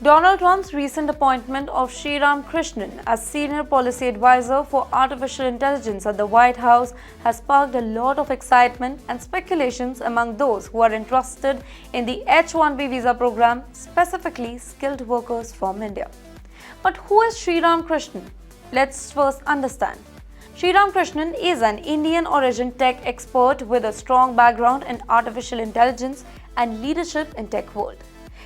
Donald Trump's recent appointment of Shri Ram Krishnan as senior policy advisor for artificial intelligence at the White House has sparked a lot of excitement and speculations among those who are interested in the H-1B visa program, specifically skilled workers from India. But who is Shri Ram Krishnan? Let's first understand. Shri Ram Krishnan is an Indian origin tech expert with a strong background in artificial intelligence and leadership in tech world.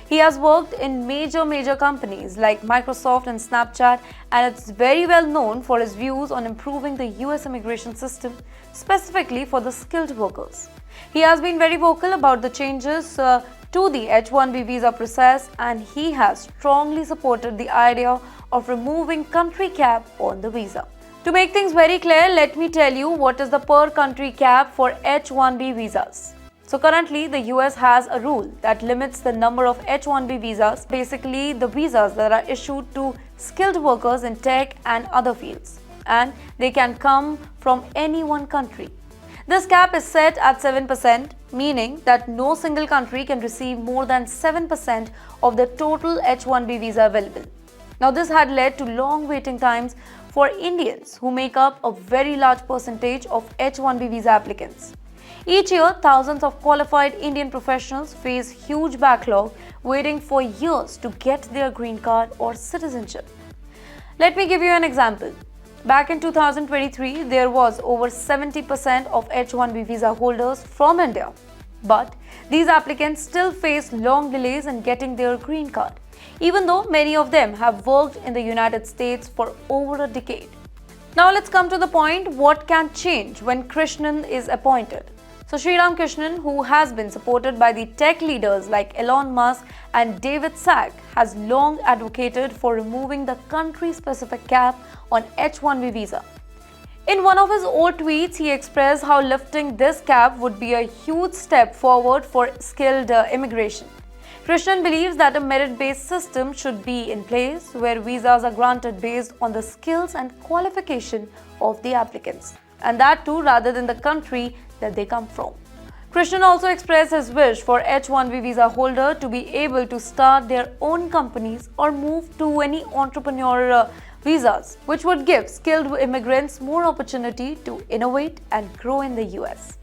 He has worked in major companies like Microsoft and Snapchat, and it's very well known for his views on improving the US immigration system, specifically for the skilled workers. He has been very vocal about the changes to the H-1B visa process, and he has strongly supported the idea of removing country cap on the visa. To make things very clear, let me tell you what is the per country cap for H-1B visas. So currently, the US has a rule that limits the number of H-1B visas, basically the visas that are issued to skilled workers in tech and other fields, and they can come from any one country. This cap is set at 7%, meaning that no single country can receive more than 7% of the total H-1B visa available. Now, this had led to long waiting times for Indians who make up a very large percentage of H-1B visa applicants. Each year, thousands of qualified Indian professionals face huge backlog waiting for years to get their green card or citizenship. Let me give you an example. Back in 2023, there was over 70% of H-1B visa holders from India. But these applicants still face long delays in getting their green card, even though many of them have worked in the United States for over a decade. Now let's come to the point, what can change when Krishnan is appointed? So Shri Ram Krishnan, who has been supported by the tech leaders like Elon Musk and David Sacks, has long advocated for removing the country-specific cap on H-1B visa. In one of his old tweets, he expressed how lifting this cap would be a huge step forward for skilled immigration. Krishnan believes that a merit-based system should be in place where visas are granted based on the skills and qualification of the applicants, and that too rather than the country that they come from. Krishnan also expressed his wish for H-1B visa holder to be able to start their own companies or move to any entrepreneur visas, which would give skilled immigrants more opportunity to innovate and grow in the US.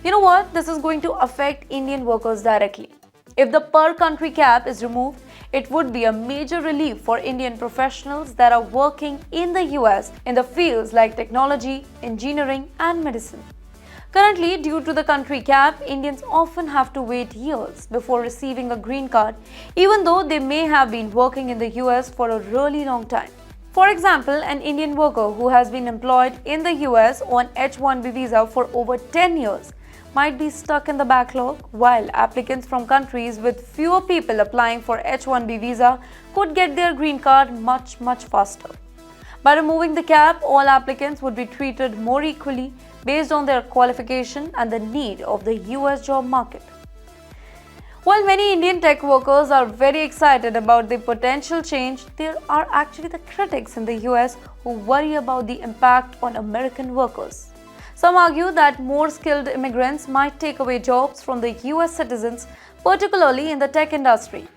You know what? This is going to affect Indian workers directly. If the per country cap is removed, it would be a major relief for Indian professionals that are working in the US in the fields like technology, engineering, and medicine. Currently, due to the country cap, Indians often have to wait years before receiving a green card, even though they may have been working in the US for a really long time. For example, an Indian worker who has been employed in the US on H-1B visa for over 10 years might be stuck in the backlog, while applicants from countries with fewer people applying for H-1B visa could get their green card much faster. By removing the cap, all applicants would be treated more equally based on their qualification and the need of the US job market. While many Indian tech workers are very excited about the potential change, there are actually the critics in the US who worry about the impact on American workers. Some argue that more skilled immigrants might take away jobs from the US citizens, particularly in the tech industry.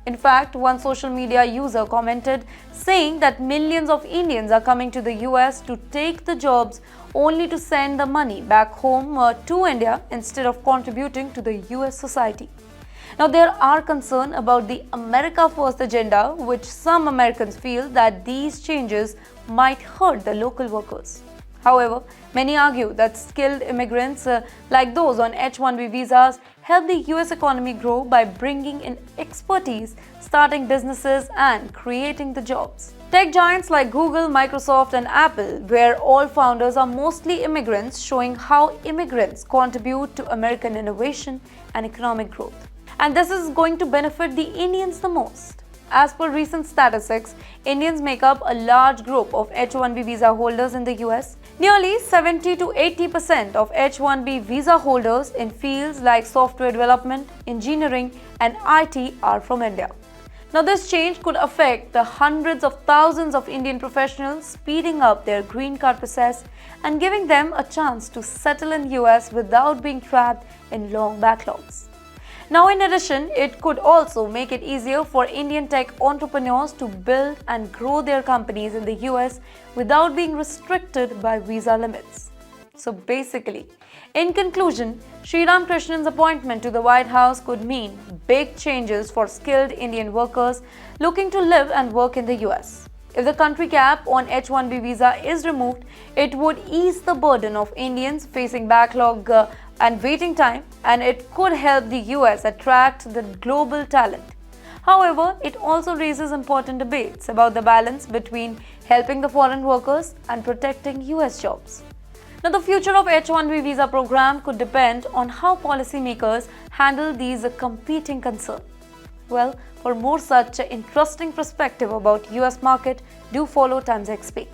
In fact, one social media user commented saying that millions of Indians are coming to the US to take the jobs only to send the money back home to India instead of contributing to the US society. Now, there are concerns about the America First agenda, which some Americans feel that these changes might hurt the local workers. However, many argue that skilled immigrants like those on H-1B visas help the US economy grow by bringing in expertise, starting businesses, and creating the jobs. Tech giants like Google, Microsoft, and Apple, where all founders are mostly immigrants, showing how immigrants contribute to American innovation and economic growth. And this is going to benefit the Indians the most. As per recent statistics, Indians make up a large group of H-1B visa holders in the US. Nearly 70 to 80% of H-1B visa holders in fields like software development, engineering, and IT are from India. Now, this change could affect the hundreds of thousands of Indian professionals, speeding up their green card process and giving them a chance to settle in US without being trapped in long backlogs. Now, in addition, it could also make it easier for Indian tech entrepreneurs to build and grow their companies in the US without being restricted by visa limits. So basically, in conclusion, Shri Ram Krishnan's appointment to the White House could mean big changes for skilled Indian workers looking to live and work in the US. If the country cap on H-1B visa is removed, it would ease the burden of Indians facing backlog and waiting time, and it could help the US attract the global talent. However, it also raises important debates about the balance between helping the foreign workers and protecting US jobs. Now, the future of H-1B visa program could depend on how policymakers handle these competing concerns. Well, for more such interesting perspective about US market, do follow TimesXP.